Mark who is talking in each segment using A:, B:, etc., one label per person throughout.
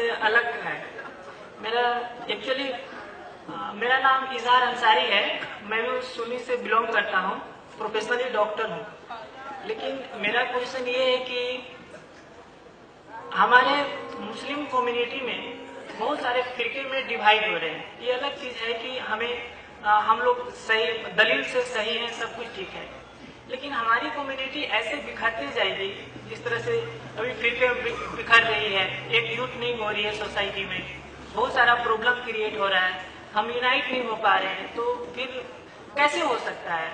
A: से अलग है। मेरा नाम इजहार अंसारी है। मैं सुन्नी से बिलोंग करता हूँ, प्रोफेशनली डॉक्टर हूँ। लेकिन मेरा क्वेश्चन ये है कि हमारे मुस्लिम कम्युनिटी में बहुत सारे फिरके में डिवाइड हो रहे हैं। ये अलग चीज है कि हम लोग सही दलील से सही हैं, सब कुछ ठीक है, लेकिन हमारी कम्युनिटी ऐसे बिखरती जाएगी जिस तरह से अभी फिरके बिखर रही है, एक यूथ नहीं हो रही है सोसाइटी में, बहुत सारा प्रॉब्लम क्रिएट हो रहा है, हम यूनाइट नहीं हो पा रहे हैं। तो फिर कैसे हो सकता है?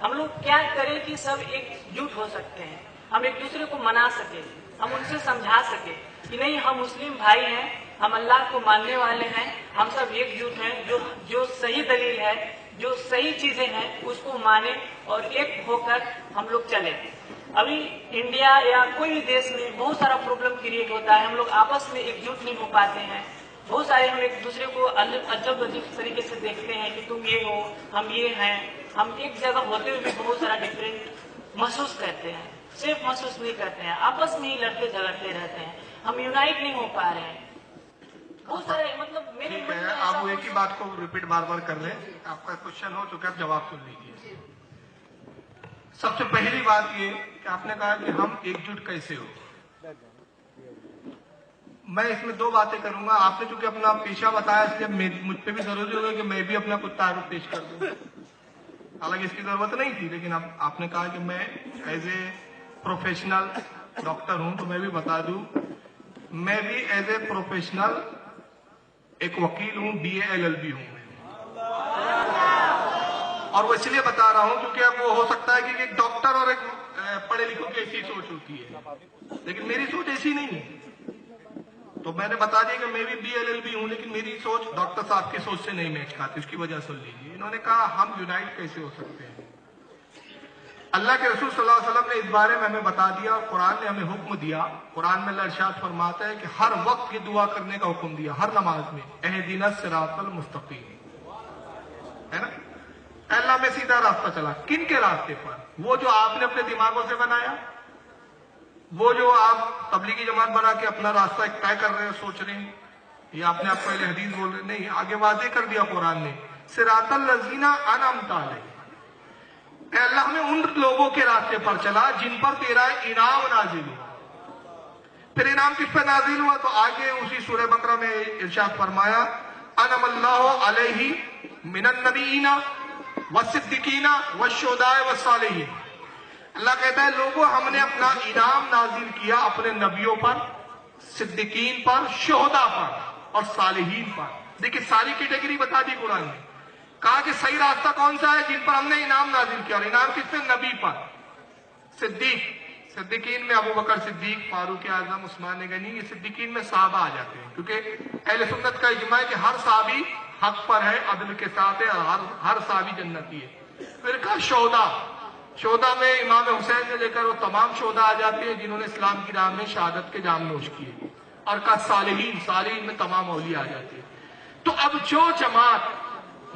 A: हम लोग क्या करें कि सब एकजुट हो सकते हैं, हम एक दूसरे को मना सके, हम उनसे समझा सके कि नहीं, हम मुस्लिम भाई हैं, हम अल्लाह को मानने वाले हैं, हम सब एकजुट हैं, जो सही दलील है, जो सही चीजें हैं उसको माने और एक होकर हम लोग चले। अभी इंडिया या कोई भी देश में बहुत सारा प्रॉब्लम क्रिएट होता है, हम लोग आपस में एकजुट नहीं हो पाते हैं, बहुत सारे हम एक दूसरे को अजब अजीब तरीके से देखते हैं कि तुम ये हो, हम ये हैं। हम एक जगह होते हुए भी बहुत सारा डिफरेंट महसूस करते हैं, सेफ महसूस नहीं करते हैं, आपस में ही लड़ते झगड़ते रहते हैं, हम यूनाइट नहीं हो पा रहे हैं। बहुत सारे मतलब मेरे
B: ठीक है, आप वो एक ही बात को रिपीट बार बार कर रहे हैं। आपका क्वेश्चन हो चुका है, आप जवाब सुन लीजिए। सबसे पहली बात ये कि आपने कहा कि हम एकजुट कैसे हो। मैं इसमें दो बातें करूंगा। आपने चूंकि अपना पेशा बताया, इसलिए मुझ पे भी जरूरी होगा कि मैं भी अपना कुछ तारुफ पेश कर दूं। हालांकि इसकी जरूरत नहीं थी, लेकिन आपने कहा कि मैं एज ए प्रोफेशनल डॉक्टर हूं, तो मैं भी बता दूं, मैं भी एज ए प्रोफेशनल एक वकील हूं, BA LLB हूं। और वो इसलिए बता रहा हूं क्योंकि अब वो हो सकता है कि एक डॉक्टर और एक पढ़े लिखों की ऐसी सोच होती है, लेकिन मेरी सोच ऐसी नहीं है। तो मैंने बता दिया कि मैं भी BA LLB हूं, लेकिन मेरी सोच डॉक्टर साहब की सोच से नहीं मैच खाती। उसकी वजह सुन लीजिए। इन्होंने कहा हम यूनाइट कैसे हो सकते हैं। अल्लाह के रसूल सल्लल्लाहु अलैहि वसल्लम ने इस बारे में हमें बता दिया, और कुरान ने हमें हुक्म दिया। कुरान में अल्लाह इरशाद फरमाता है कि हर वक्त ये दुआ करने का हुक्म दिया, हर नमाज में, एहदिनस सिरातल मुस्तकीम, है ना। अल्लाह में सीधा रास्ता चला। किन के रास्ते पर? वो जो आपने अपने दिमागों से बनाया, वो जो आप तबलीगी जमात बना के अपना रास्ता एक तय कर रहे हैं, सोच रहे हैं, ये आपने आप पहले हदीस बोल रहे नहीं, आगे वादे कर दिया कुरान ने, सिरातल लजीना अनअमता अलैहिम। अल्लाह में उन लोगों के रास्ते पर चला जिन पर तेरा इनाम नाजिल हुआ। फिर इनाम किस पर नाजिल हुआ? तो आगे उसी सूरह बकरा में इरशाद फरमाया, अनअमल्लाहु अलैहि मिनन नबीना वसिद्दीकीना वशुहदाए वस्सालिहीन। अल्लाह कहता है, लोगों हमने अपना इनाम नाजिल किया अपने नबियों पर, सिद्दीकीन पर, शुहदा पर और सालिहीन पर। देखिए, सारी कैटेगरी बता दी कुरान ने। कहा कि सही रास्ता कौन सा है? जिन पर हमने इनाम नाजिल किया। और इनाम किस पे? नबी पर। सिद्दीकीन में अबू बकर सिद्दीक, फारूक आजम, उस्मान गनी, ये सिद्दीकीन में साहबा आ जाते हैं, क्योंकि अहले सुन्नत का इजमा है कि हर साहबी हक पर है, अदल के साथ है, और हर साहबी जन्नती है। फिर कहा शोदा में इमाम हुसैन से लेकर वो तमाम शोदा आ जाते हैं जिन्होंने इस्लाम की राह में शहादत के जाम नोश किए। और कहा सालिहीन में तमाम औलिया आ जाते हैं। तो अब जो जमात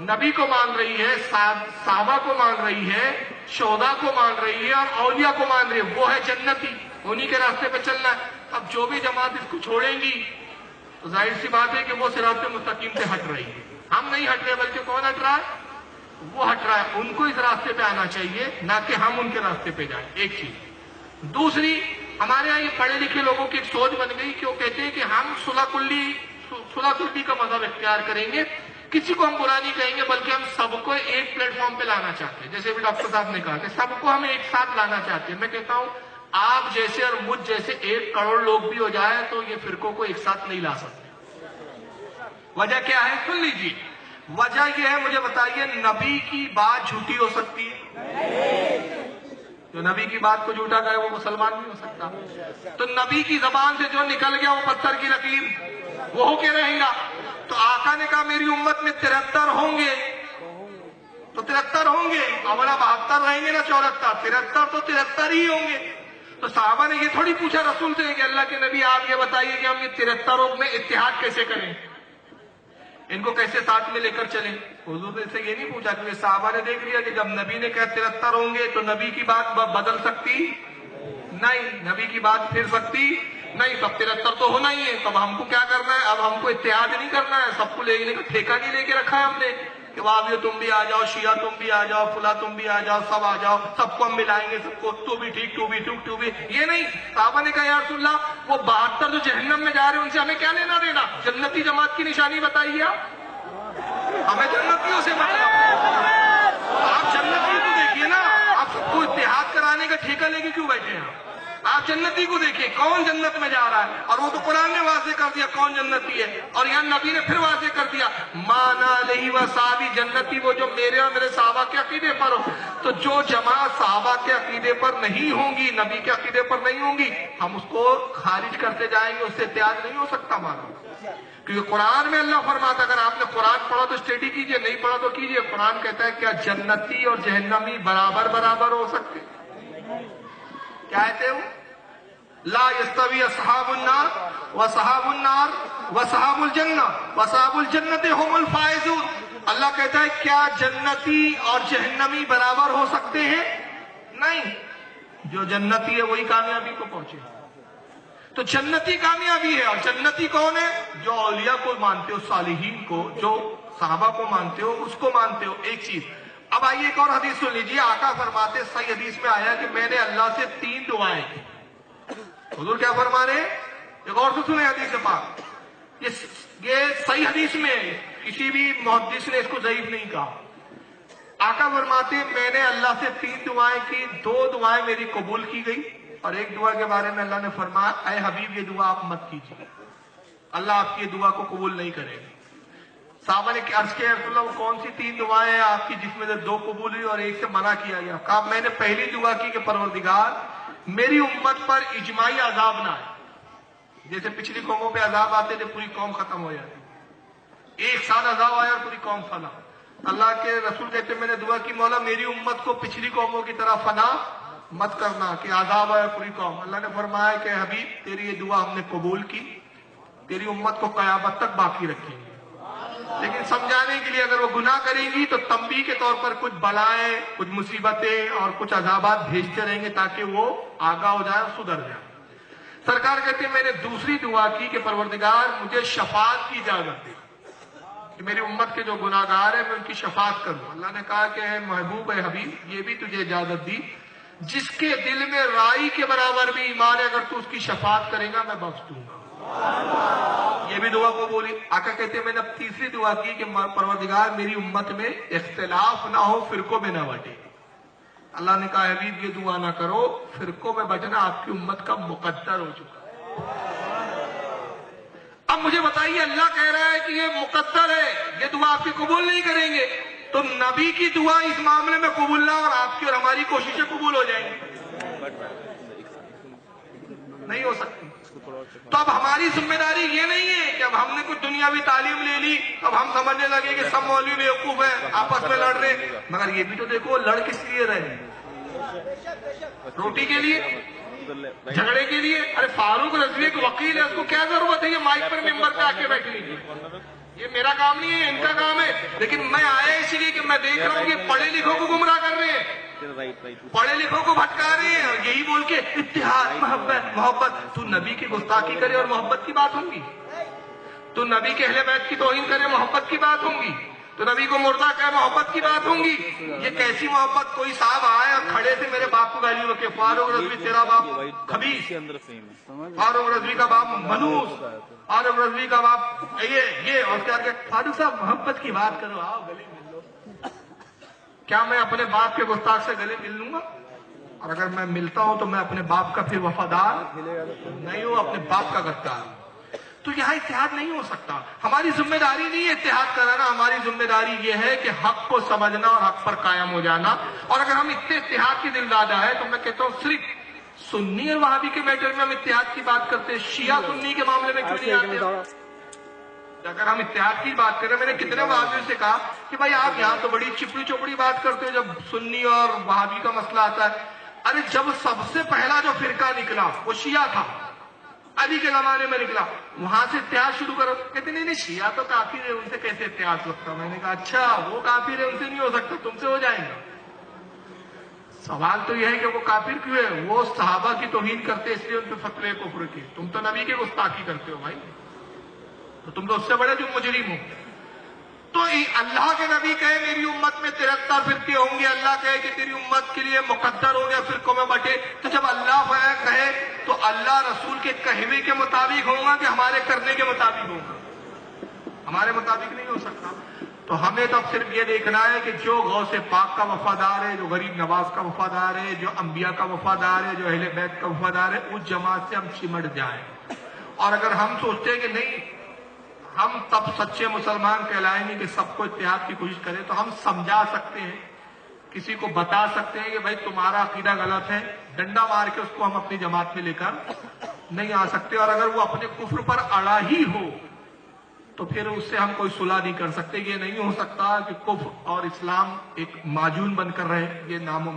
B: नबी को मान रही है, साहबा को मान रही है, शोदा को मान रही है और औलिया को मान रही है, वो है जन्नती, उन्हीं के रास्ते पे चलना है। अब जो भी जमात इसको छोड़ेंगी तो जाहिर सी बात है कि वो सिरात मुस्तकीम से हट रही है। हम नहीं हट रहे, बल्कि कौन हट रहा है? वो हट रहा है। उनको इस रास्ते पे आना चाहिए, ना कि हम उनके रास्ते पे जाएं। एक चीज। दूसरी, हमारे यहाँ ये पढ़े लिखे लोगों की एक सोच बन गई कि वो कहते हैं कि हम सुलह कुल्ली का मजहब इख्तियार करेंगे, किसी को हम बुरा नहीं कहेंगे, बल्कि हम सबको एक प्लेटफॉर्म पे लाना चाहते हैं। जैसे भी डॉक्टर साहब ने कहा कि सबको हम एक साथ लाना चाहते हैं। मैं कहता हूं, आप जैसे और मुझ जैसे 1 करोड़ लोग भी हो जाए तो ये फिरकों को एक साथ नहीं ला सकते। वजह क्या है? सुन लीजिए। वजह यह है, मुझे बताइए, नबी की बात झूठी हो सकती है? जो नबी की बात को झूठा कहे वो मुसलमान नहीं हो सकता। तो नबी की जबान से जो निकल गया वो पत्थर की लकीर वो होके रहेगा। तो आका ने कहा मेरी उम्मत में 73 होंगे, तो 73 होंगे, अवला 72 रहेंगे ना 74, 73 तो 73 ही होंगे। तो साहबा ने ये थोड़ी पूछा रसूल से कि अल्लाह के नबी आप ये बताइए कि हम ये 73 में इत्तेहाद कैसे करें, इनको कैसे साथ में लेकर चलें। हुजूर ने से ये नहीं पूछा, क्योंकि साहबा ने देख लिया कि जब नबी ने कहा 73 होंगे तो नबी की बात बदल सकती नहीं, नबी की बात फिर सकती नहीं, सब 73 तो होना ही है। तब हमको क्या करना है? अब हमको इत्तेहाद नहीं करना है, सबको लेने का ठेका नहीं लेके रखा है हमने कि वहां तुम भी आ जाओ, शिया तुम भी आ जाओ, फुला तुम भी आ जाओ, सब आ जाओ, सबको हम मिलाएंगे, सबको तू भी ठीक, तू भी ठीक, तू भी। ये नहीं, साहबा ने कहा या रसूलल्लाह, वो 72 जो जहन्नम में जा रहे हैं उनसे हमें क्या लेना देना? जन्नती जमात की निशानी बताइए आप, हमें जन्नतियों से मतलब। आप जन्नती को देखिए ना, आप सबको इत्तेहाद कराने का ठेका लेके क्यों बैठे हैं? आप जन्नती को देखिए, कौन जन्नत में जा रहा है, और वो तो कुरान ने वाज़े कर दिया कौन जन्नती है, और यहाँ नबी ने फिर वाज़े कर दिया माना अलैहि व साहबी जन्नती, वो जो मेरे और मेरे साहबा के अकीदे पर हो। तो जो जमात साहबा के अकीदे पर नहीं होंगी, नबी के अकीदे पर नहीं होंगी, हम उसको खारिज करते जाएंगे, उससे इत्तेहाद नहीं हो सकता मानो। क्योंकि कुरान में अल्लाह फरमाता, अगर आपने कुरान पढ़ा तो स्टडी कीजिए, नहीं पढ़ा तो कीजिए। कुरान कहता है क्या जन्नती और जहन्नमी बराबर बराबर हो सकते? क्या कहते हो? ला यस्तवी असहाबुन नार व सहाबुन नार व सहाबुल जन्नह व सहाबुल जन्नति हुमुल फाइजून। अल्लाह कहता है क्या जन्नती और जहन्नमी बराबर हो सकते हैं? नहीं, जो जन्नती है वही कामयाबी को पहुंचे। तो जन्नती कामयाबी है, और जन्नती कौन है? जो औलिया को मानते हो, सालिहीन को, जो साहबा को मानते हो, उसको मानते हो। एक चीज। अब आइए एक और हदीस सुन लीजिए। आका फरमाते, सही हदीस में आया कि मैंने अल्लाह से 3 दुआएं की। हुजूर क्या फरमा रहे? एक और तो सुने हदीस पाक, ये सही हदीस में, किसी भी मुहद्दिस ने इसको ज़ईफ नहीं कहा। आका फरमाते मैंने अल्लाह से 3 दुआएं की, 2 दुआएं मेरी कबूल की गई, और एक दुआ के बारे में अल्लाह ने फरमाया ऐ हबीब ये दुआ आप मत कीजिए, अल्लाह आपकी ये दुआ को कबूल नहीं करेगा। साहबा ने अर्ज किया रसूलल्लाह वो कौन सी 3 दुआएं हैं आपकी जिसमें से 2 कबूल हुई और एक से मना किया गया? कहा मैंने पहली दुआ की कि परवरदिगार मेरी उम्मत पर इजमाई अजाब ना आए। जैसे पिछली कौमों पे अजाब आते थे, पूरी कौम खत्म हो जाती, एक साल अजाब आया और पूरी कौम फना। अल्लाह के रसूल कहते मैंने दुआ की मौला मेरी उम्मत को पिछली कौमों की तरह फना मत करना कि अजाब आया पूरी कौम। अल्लाह ने फरमाया कि हबीब तेरी ये दुआ हमने कबूल की, तेरी उम्मत को कयामत तक बाकी रखेंगे, लेकिन समझाने के लिए अगर वो गुनाह करेंगी तो तंबी के तौर पर कुछ बलाएं, कुछ मुसीबतें और कुछ अजाबात भेजते रहेंगे ताकि वो आगा हो जाए, सुधर जाए। सरकार कहती है मैंने दूसरी दुआ की कि परवरदिगार मुझे शफाअत की इजाजत दे कि मेरी उम्मत के जो गुनाहगार है मैं उनकी शफाअत करूं। अल्लाह ने कहा कि महबूब है हबीब ये भी तुझे इजाजत दी, जिसके दिल में राई के बराबर भी ईमान है, अगर तू उसकी शफाअत करेगा मैं बख्श दूंगा। ये भी दुआ को बोली। आका कहते मैंने अब तीसरी दुआ की कि परवरदिगार मेरी उम्मत में इख्तिलाफ ना हो, फिरकों में ना बटे। अल्लाह ने कहा हबीब ये दुआ ना करो, फिरकों में बटना आपकी उम्मत का मुकद्दर हो चुका। अब मुझे बताइए, अल्लाह कह रहा है कि ये मुकद्दर है, ये दुआ आपकी कबूल नहीं करेंगे, तो नबी की दुआ इस मामले में कबूल ना और आपकी और हमारी कोशिशें कबूल हो जाएंगी? नहीं हो सकती। तो अब हमारी जिम्मेदारी ये नहीं है कि अब हमने कुछ दुनियावी तालीम ले ली, अब हम समझने लगे कि सब मौलवी बेवकूफ है, आपस में लड़ रहे। मगर ये भी तो देखो लड़ किस लिए रहे? रोटी के लिए, झगड़े के लिए? अरे फारूक रजवी एक वकील है, उसको क्या जरूरत है ये माइक पर मेंबर पे आके बैठने की? ये मेरा काम नहीं है, इनका काम है। लेकिन मैं आया इसलिए कि मैं देख रहा हूँ कि पढ़े लिखों को गुमराह कर रहे हैं, पढ़े लिखों को भटका रहे हैं, और यही बोल के इत्तेहाद, मोहब्बत मोहब्बत। तू नबी की गुस्ताखी करे और मोहब्बत की बात होंगी, तो नबी के अहले बैत की तौहीन करे मोहब्बत की बात होंगी, तो नबी को मुर्दा कहे मोहब्बत की बात होंगी। ये कैसी मोहब्बत? कोई साहब आए और खड़े से मेरे बाप को गाली रखे, फारूक रजवी तेरा बाप खबीस, फारूक रजवी का बाप मनूस, फारूक रजवी का बाप ये और क्या? फारूक साहब मोहब्बत की बात करो, आओ गले मिल लो। क्या मैं अपने बाप के गुस्ताख से गले मिल लूंगा? और अगर मैं मिलता हूं तो मैं अपने बाप का फिर वफादार नहीं हूं, अपने बाप का गद्दार। तो यहाँ इत्तेहाद नहीं हो सकता। हमारी जिम्मेदारी नहीं है इत्तेहाद कराना, हमारी जिम्मेदारी ये है कि हक को समझना और हक पर कायम हो जाना। और अगर हम इतने इत्तेहाद की दिलदादा है तो मैं कहता हूँ सिर्फ सुन्नी और वहाबी के मैटर में हम इत्तेहाद की बात करते हैं, शिया सुन्नी के मामले में क्यों नहीं आते? अगर हम इत्तेहाद की बात करें, मैंने कितने वहाबियों से कहा कि भाई आप यहाँ तो बड़ी चिपड़ी चोपड़ी बात करते हो जब सुन्नी और वहाबी का मसला आता है। अरे जब सबसे पहला जो फिरका निकला वो शिया था, अली के जमाने में निकला, वहां से इत्तेहाद शुरू करो। कहते नहीं नहीं शिया तो काफिर है, उनसे कैसे इत्तेहाद सकता? मैंने कहा अच्छा वो काफिर है, उनसे नहीं हो सकता, तुमसे हो जाएगा। सवाल तो यह है कि वो काफिर क्यों है? वो सहाबा की तौहीन करते इसलिए उन पे फतवे कुफ्र की। तुम तो नबी के गुस्ताखी करते हो भाई, तो तुम तो उससे बड़े जो मुजरिम हो। तो अल्लाह के नबी कहे मेरी उम्मत में 73 फिरके होंगे, अल्लाह कहे कि तेरी उम्मत के लिए मुकद्दर हो गया फिरकों में बटे। तो जब अल्लाह कहे तो अल्लाह रसूल के कहवे के मुताबिक होगा कि हमारे करने के मुताबिक होगा? हमारे मुताबिक नहीं हो सकता। तो हमें तो अब सिर्फ ये देखना है कि जो गौसे पाक का वफादार है, जो गरीब नवाज का वफादार है, जो अंबिया का वफादार है, जो अहले बैत का वफादार है, उस जमात से हम चिमट जाएं। और अगर हम सोचते हैं कि नहीं हम तब सच्चे मुसलमान कहलाएंगे कि सबको इत्तेहाद की कोशिश करें, तो हम समझा सकते हैं, किसी को बता सकते हैं कि भाई तुम्हारा अकीदा गलत है, डंडा मार के उसको हम अपनी जमात में लेकर नहीं आ सकते। और अगर वो अपने कुफ्र पर अड़ा ही हो तो फिर उससे हम कोई सुलह नहीं कर सकते। ये नहीं हो सकता कि कुफ्र और इस्लाम एक माजून बनकर रहे, ये नामुमकिन।